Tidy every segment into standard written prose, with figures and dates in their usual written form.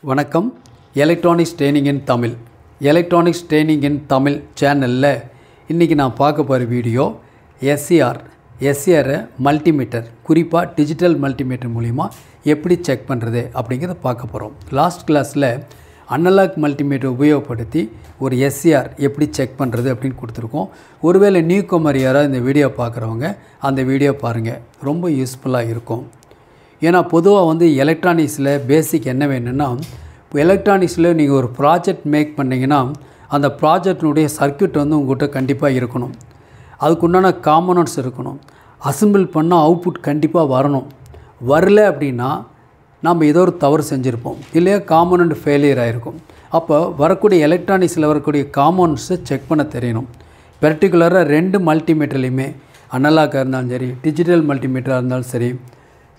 வணக்கம். Electronics training இன் தமிழ் சேனலில் இன்றைக்கி நான் பார்க்க போகிற வீடியோ எஸ்சிஆர் மல்டிமீட்டர், குறிப்பாக டிஜிட்டல் மல்டிமீட்டர் மூலிமா எப்படி செக் பண்ணுறது அப்படிங்கிறத பார்க்க போகிறோம். லாஸ்ட் கிளாஸில் அனலாக் மல்டிமீட்டர் உபயோகப்படுத்தி ஒரு எஸ்சிஆர் எப்படி செக் பண்ணுறது அப்படின்னு கொடுத்துருக்கோம். ஒருவேளை நியூ கமர் யாராவது இந்த வீடியோ பார்க்குறவங்க அந்த வீடியோ பாருங்கள், ரொம்ப யூஸ்ஃபுல்லாக இருக்கும். ஏன்னா பொதுவாக எலக்ட்ரானிக்ஸில் பேசிக் என்ன வேணும்னா, இப்போ எலக்ட்ரானிக்ஸில் நீங்கள் ஒரு ப்ராஜெக்ட் மேக் பண்ணிங்கன்னா அந்த ப்ராஜெக்டினுடைய சர்க்யூட் உங்கள்கிட்ட கண்டிப்பாக இருக்கணும். அதுக்குண்டான காம்பனன்ட்ஸ் இருக்கணும். அசம்பிள் பண்ணால் அவுட்புட் கண்டிப்பாக வரணும். வரல அப்படின்னா நம்ம ஏதோ ஒரு தவறு செஞ்சுருப்போம், இல்லையா காம்பனண்ட் ஃபெயிலியர் ஆகிருக்கும். அப்போ வரக்கூடிய எலக்ட்ரானிக்ஸில் வரக்கூடிய காம்பனன்ட்ஸை செக் பண்ண தெரியணும். பர்டிகுலராக 2 மல்டிமீட்டர்லையுமே அனலாக்காக இருந்தாலும் சரி, டிஜிட்டல் மல்டிமீட்டராக இருந்தாலும் சரி,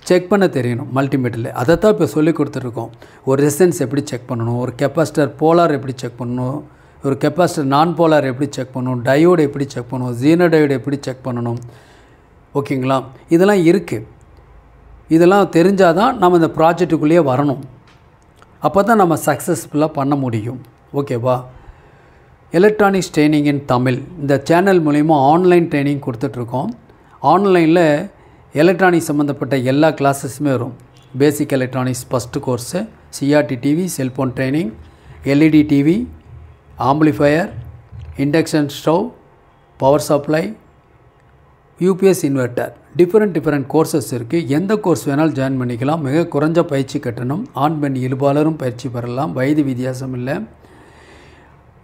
செக் பண்ண தெரியணும் மல்டிமீட்டரில். அதை தான் இப்போ சொல்லி கொடுத்துருக்கோம். ஒரு ரெசிஸ்டன்ஸ் எப்படி செக் பண்ணணும், ஒரு கெப்பாசிட்டர் போலார் எப்படி செக் பண்ணணும், ஒரு கெப்பாசிட்டர் நான் போலார் எப்படி செக் பண்ணணும், டயோடு எப்படி செக் பண்ணணும், ஜீனோ டயோடு எப்படி செக் பண்ணணும். ஓகேங்களா, இதெல்லாம் இருக்குது. இதெல்லாம் தெரிஞ்சால் தான் நம்ம இந்த ப்ராஜெக்ட்டுக்குள்ளேயே வரணும். அப்போ தான் நம்ம சக்ஸஸ்ஃபுல்லாக பண்ண முடியும். ஓகேவா. எலக்ட்ரானிக்ஸ் ட்ரெயினிங் இன் தமிழ் இந்த சேனல் மூலிமா ஆன்லைன் ட்ரைனிங் கொடுத்துட்ருக்கோம். ஆன்லைனில் எலக்ட்ரானிக்ஸ் சம்மந்தப்பட்ட எல்லா கிளாஸஸுமே வரும். Basic electronics first course, CRT TV, cellphone training, LED TV, amplifier, induction stove, power supply, UPS inverter, different courses இருக்குது. எந்த கோர்ஸ் வேணாலும் ஜாயின் பண்ணிக்கலாம். மிக குறைஞ்ச பயிற்சி கட்டணம். ஆண் பெண் இருபாலரும் பயிற்சி பெறலாம். வயது வித்தியாசம் இல்லை.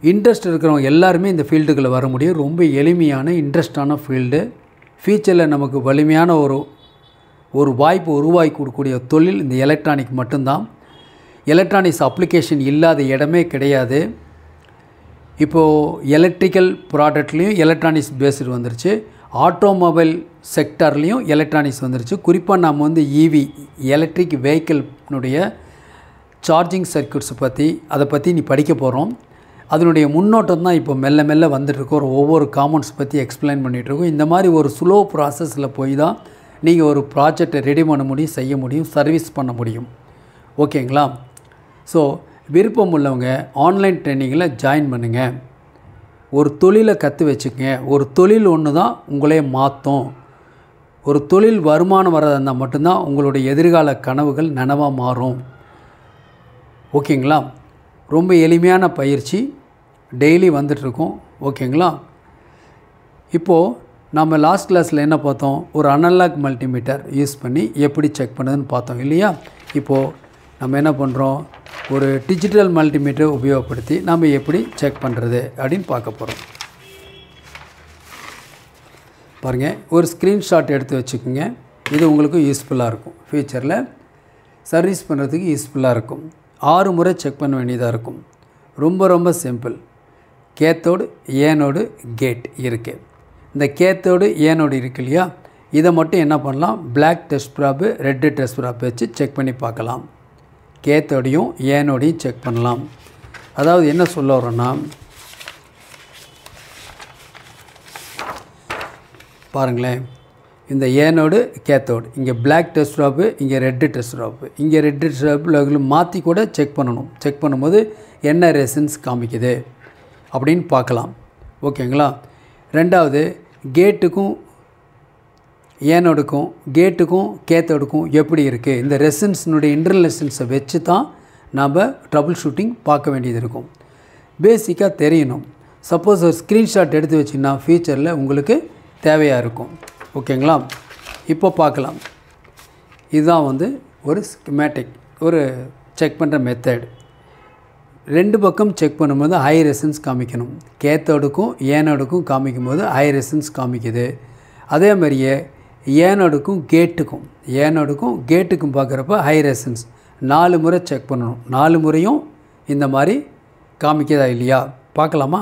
இன்ட்ரெஸ்ட் இருக்கிறவங்க எல்லாருமே இந்த ஃபீல்டுக்குள்ளே வர முடியும். ரொம்ப எளிமையான இன்ட்ரெஸ்டான ஃபீல்டு. ஃபியூச்சரில் நமக்கு வலிமையான ஒரு வாய்ப்பு உருவாக்கி கொடுக்கக்கூடிய தொழில் இந்த எலக்ட்ரானிக் மட்டும்தான். எலக்ட்ரானிக்ஸ் அப்ளிகேஷன் இல்லாத இடமே கிடையாது. இப்போது எலக்ட்ரிக்கல் ப்ராடக்ட்லேயும் எலக்ட்ரானிக்ஸ் பேஸ்டு வந்துருச்சு. ஆட்டோமொபைல் செக்டர்லேயும் எலக்ட்ரானிக்ஸ் வந்துருச்சு. குறிப்பாக நாம் இவி எலக்ட்ரிக் வெஹிக்கிள்னுடைய சார்ஜிங் சர்க்யூட்ஸை அதை பற்றி நீ படிக்க போகிறோம். அதனுடைய முன்னோட்டம் தான் இப்போ மெல்ல மெல்ல வந்துட்டுருக்கோம். ஒவ்வொரு காம்பவுண்ட்ஸ் பற்றி எக்ஸ்பிளைன் பண்ணிகிட்ருக்கோம். இந்த மாதிரி ஒரு ஸ்லோ ப்ராசஸில் போய் தான் நீங்கள் ஒரு ப்ராஜெக்டை ரெடி பண்ண முடியும், செய்ய முடியும், சர்வீஸ் பண்ண முடியும். ஓகேங்களா. ஸோ விருப்பம் உள்ளவங்க ஆன்லைன் ட்ரைனிங்கில் ஜாயின் பண்ணுங்கள். ஒரு தொழிலை கற்று வச்சுக்கங்க. ஒரு தொழில் ஒன்று தான் உங்களே மாற்றும். ஒரு தொழில் வருமானம் வர்றதா இருந்தால் மட்டும்தான் உங்களுடைய எதிர்கால கனவுகள் நனவாக மாறும். ஓகேங்களா. ரொம்ப எளிமையான பயிற்சி டெய்லி வந்துட்டுருக்கோம். ஓகேங்களா. இப்போது நம்ம லாஸ்ட் கிளாஸில் என்ன பார்த்தோம், ஒரு அனலாக் மல்டிமீட்டர் யூஸ் பண்ணி எப்படி செக் பண்ணுறதுன்னு பார்த்தோம் இல்லையா. இப்போது நம்ம என்ன பண்ணுறோம், ஒரு டிஜிட்டல் மல்டிமீட்டர் உபயோகப்படுத்தி நம்ம எப்படி செக் பண்ணுறது அப்படின்னு பார்க்க போகிறோம். பாருங்கள், ஒரு ஸ்க்ரீன்ஷாட் எடுத்து வச்சுக்கோங்க. இது உங்களுக்கு யூஸ்ஃபுல்லாக இருக்கும். ஃப்யூச்சரில் சர்வீஸ் பண்ணுறதுக்கு யூஸ்ஃபுல்லாக இருக்கும். 6 முறை செக் பண்ண வேண்டியதாக இருக்கும். ரொம்ப சிம்பிள். கேத்தோடு, ஏனோடு, கேட் இருக்குது. இந்த கேத்தோடு ஏனோடு இருக்கு இல்லையா, இதை மட்டும் என்ன பண்ணலாம், black test probe, red test probe வச்சு செக் பண்ணி பார்க்கலாம். கேத்தோடையும் ஏனோடையும் செக் பண்ணலாம். அதாவது என்ன சொல்ல வரோன்னா, பாருங்களேன், இந்த ஏனோடு கேத்தோடு, இங்கே பிளாக் டெஸ்ட் ட்ராப்பு, இங்கே ரெட்டு டெஸ்ட் ட்ராப்பு, இங்கே ரெட்டு டெஸ்ட் ட்ராப்பில் மாற்றி கூட செக் பண்ணணும். செக் பண்ணும்போது என்ன ரெசன்ஸ் காமிக்குது அப்படின்னு பார்க்கலாம். ஓகேங்களா. ரெண்டாவது, கேட்டுக்கும் ஏனோடுக்கும், கேட்டுக்கும் கேத்தோடுக்கும் எப்படி இருக்குது, இந்த ரெசன்ஸினுடைய இன்டர்லெசன்ஸை வச்சு தான் நம்ம ட்ரபுள் ஷூட்டிங் பார்க்க வேண்டியது இருக்கும். பேசிக்காக தெரியணும். சப்போஸ் ஒரு ஸ்க்ரீன்ஷாட் எடுத்து வச்சிங்கன்னா ஃபியூச்சரில் உங்களுக்கு தேவையாக இருக்கும். ஓகேங்களா. இப்போ பார்க்கலாம். இதுதான் ஒரு ஸ்கிமேட்டிக், ஒரு செக் பண்ணுற மெத்தட். 2 பக்கம் செக் பண்ணும்போது ஹை ரெசன்ஸ் காமிக்கணும். கேத்தோடுக்கும் ஏனோடுக்கும் காமிக்கும் போது ஹை ரெசன்ஸ் காமிக்குது. அதே மாதிரியே ஏனோடுக்கும் கேட்டுக்கும் பார்க்குறப்ப ஹை ரெசன்ஸ். 4 முறை செக் பண்ணணும். 4 முறையும் இந்த மாதிரி காமிக்கிறதா இல்லையா பார்க்கலாமா.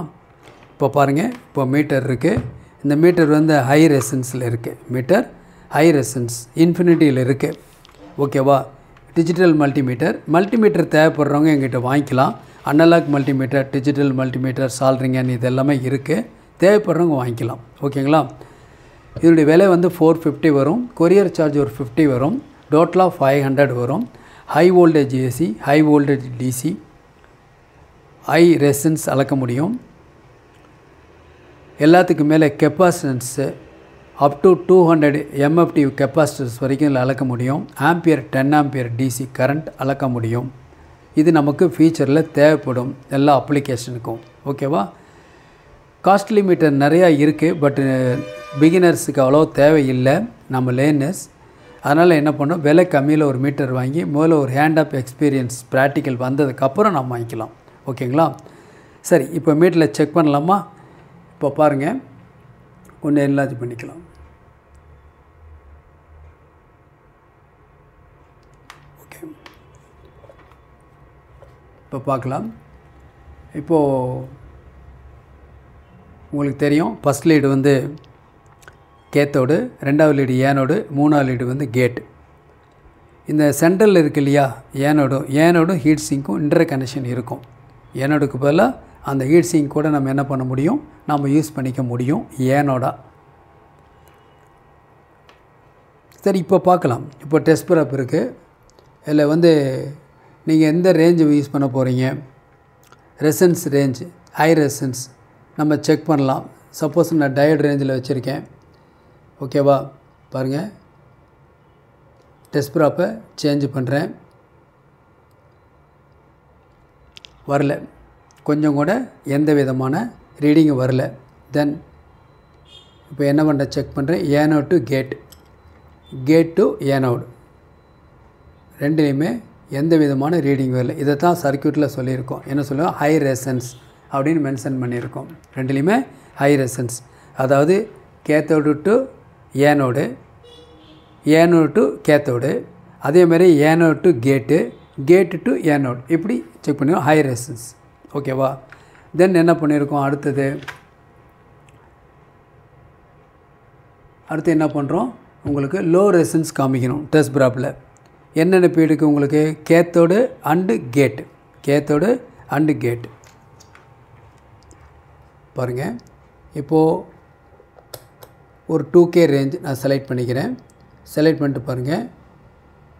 இப்போ பாருங்கள், இப்போ மீட்டர் இருக்குது. இந்த மீட்டர் ஹை ரெசன்ஸில் இருக்குது. மீட்டர் ஹை ரெசன்ஸ் இன்ஃபினிட்டியில் இருக்குது. ஓகேவா. டிஜிட்டல் மல்டிமீட்டர் தேவைப்படுறவங்க எங்கிட்ட வாங்கிக்கலாம். அனலாக் மல்டிமீட்டர், டிஜிட்டல் மல்டிமீட்டர், சால்ட்ரிங்கன் இது எல்லாமே இருக்குது. தேவைப்படுறவங்க வாங்கிக்கலாம். ஓகேங்களா. இதனுடைய விலை 450 வரும். கொரியர் சார்ஜ் ஒரு 50 வரும். டோட்டலாக 500 வரும். High voltage AC, high voltage DC, high resistance அளக்க முடியும். எல்லாத்துக்கு மேலே capacitance up to 200 MFT capacitance வரைக்கும் இதில் அளக்க முடியும். ஆம்பியர் 10 ஆம்பியர் டிசி கரண்ட் அளக்க முடியும். இது நமக்கு ஃபியூச்சரில் தேவைப்படும் எல்லா அப்ளிகேஷனுக்கும். ஓகேவா? காஸ்ட்லி மீட்டர் நிறையா இருக்குது, பட்டு பிகினர்ஸுக்கு அவ்வளோ தேவையில்லை நம்ம லேர்னர்ஸ். அதனால் என்ன பண்ணோம், விலை கம்மியில் ஒரு மீட்டர் வாங்கி முதல்ல ஒரு ஹேண்ட் ஆஃப் எக்ஸ்பீரியன்ஸ் ப்ராக்டிக்கல் வந்ததுக்கப்புறம் நம்ம வாங்கிக்கலாம். ஓகேங்களா? சரி, இப்போ மீட்டரில் செக் பண்ணலாமா? இப்போ பாருங்கள், ஒன்று என்லார்ஜ் பண்ணிக்கலாம். ஓகே, இப்போ பார்க்கலாம். இப்போது உங்களுக்கு தெரியும், ஃபஸ்ட் லீடு வந்து கேத்தோடு, ரெண்டாவது லீடு ஏனோடு, மூணாவது லீடு வந்து கேட்டு. இந்த சென்ட்ரலில் இருக்குது இல்லையா, ஏனோடும் ஹீட் சிங்க்கும் இன்டர் கனெக்ஷன் இருக்கும். ஏனோடுக்கு பதிலாக அந்த ஹீட் சிங்க் கூட நம்ம என்ன பண்ண முடியும், நம்ம யூஸ் பண்ணிக்க முடியும் ஏனோடா. சரி, இப்போ பார்க்கலாம். இப்போ டெஸ்ட் ப்ராப் இருக்குது. இதில் வந்து நீங்கள் எந்த ரேஞ்சு யூஸ் பண்ண போகிறீங்க, ரெசன்ஸ் ரேஞ்ச், ஹை ரெசன்ஸ் நம்ம செக் பண்ணலாம். சப்போஸ் நான் டயட் ரேஞ்சில் வச்சுருக்கேன். ஓகேவா? பாருங்கள், டெஸ்ட் ப்ராப்பை சேஞ்ச் பண்ணுறேன். வரல, கொஞ்சம் கூட எந்த விதமான ரீடிங்கும் வரல. தென் இப்போ என்ன பண்ண செக் பண்ணுறேன், ஏனோட் டு கேட், கேட் டு ஏனோடு, ரெண்டுலேயுமே எந்த விதமான ரீடிங் வரல. இதை தான் சர்க்யூட்டில் சொல்லியிருக்கோம். என்ன சொல்லுவோம், ஹை ரெசன்ஸ் அப்படின்னு மென்ஷன் பண்ணியிருக்கோம். ரெண்டுலேயுமே ஹை ரெசன்ஸ், அதாவது கேத்தோடு டு ஏனோடு, ஏனோடு டு கேத்தோடு, அதேமாதிரி ஏனோடு டு கேட்டு, கேட்டு டு ஏனோடு, இப்படி செக் பண்ணிடுவோம் ஹை ரெசன்ஸ். ஓகேவா? தென் என்ன பண்ணியிருக்கோம், அடுத்து என்ன பண்ணுறோம், உங்களுக்கு லோ ரெசன்ஸ் காமிக்கணும். டெஸ்ட் ப்ராப்பில் என்னென்ன பீடுக்கு உங்களுக்கு கேத்தோடு அண்டு கேட்டு, கேத்தோடு அண்டு கேட்டு. பாருங்கள், இப்போது ஒரு 2K ரேஞ்ச் நான் செலக்ட் பண்ணிக்கிறேன். செலக்ட் பண்ணிட்டு பாருங்கள்,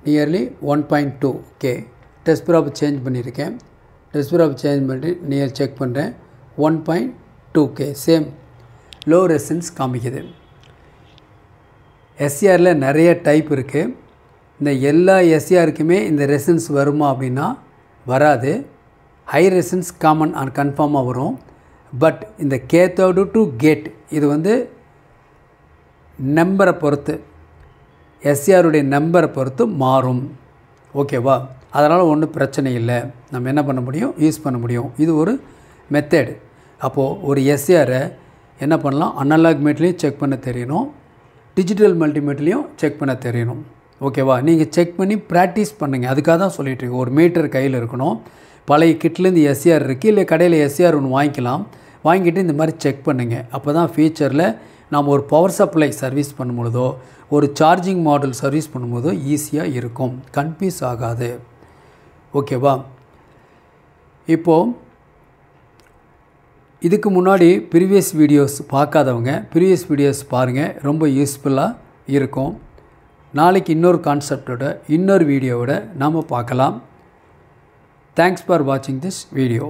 nearly 1.2K test probe change பண்ணியிருக்கேன். டெஸ்ட் ப்ராப் சேஞ்ச் பண்ணி நியர் செக் பண்ணுறேன், 1.2K சேம் லோ ரெசன்ஸ் காமிக்குது. எஸ்சிஆரில் நிறைய டைப் இருக்குது. இந்த எல்லா எஸ்சிஆருக்குமே இந்த ரெசன்ஸ் வருமா அப்படின்னா வராது. ஹை ரெசன்ஸ் காமன் அண்ட் கன்ஃபார்மாக வரும். பட் இந்த கேத்தோடு டு கேட் இது வந்து நம்பரை பொறுத்து, எஸ்சிஆருடைய நம்பரை பொறுத்து மாறும். ஓகேவா? அதனால் ஒன்றும் பிரச்சனை இல்லை, நம்ம என்ன பண்ண முடியும், யூஸ் பண்ண முடியும். இது ஒரு மெத்தேடு. அப்போது ஒரு எஸ்சிஆரை என்ன பண்ணலாம், அனலாக் மீட்டர்லேயும் செக் பண்ண தெரியணும், டிஜிட்டல் மல்டிமீட்டர்லேயும் செக் பண்ண தெரியணும். ஓகேவா? நீங்கள் செக் பண்ணி ப்ராக்டிஸ் பண்ணுங்கள். அதுக்காக தான் சொல்லிகிட்டு இருக்கேன். ஒரு மீட்டர் கையில் இருக்கணும். பழைய கிட்லேருந்து எஸ்சிஆர் இருக்குது, இல்லை கடையில் எஸ்சிஆர் ஒன்று வாங்கிக்கலாம். வாங்கிட்டு இந்த மாதிரி செக் பண்ணுங்கள். அப்போ தான் ஃபியூச்சரில் நாம் ஒரு பவர் சப்ளை சர்வீஸ் பண்ணும்பொழுதோ, ஒரு சார்ஜிங் மாடல் சர்வீஸ் பண்ணும்போதோ ஈஸியாக இருக்கும், கன்ஃபியூஸ் ஆகாது. ஓகேவா? இப்போது இதுக்கு முன்னாடி ப்ரீவியஸ் வீடியோஸ் பார்க்காதவங்க ப்ரீவியஸ் வீடியோஸ் பாருங்கள், ரொம்ப யூஸ்ஃபுல்லாக இருக்கும். நாளைக்கு இன்னொரு கான்செப்டோட இன்னொரு வீடியோவோட நாம் பார்க்கலாம். தேங்க்ஸ் ஃபார் வாட்சிங் திஸ் வீடியோ.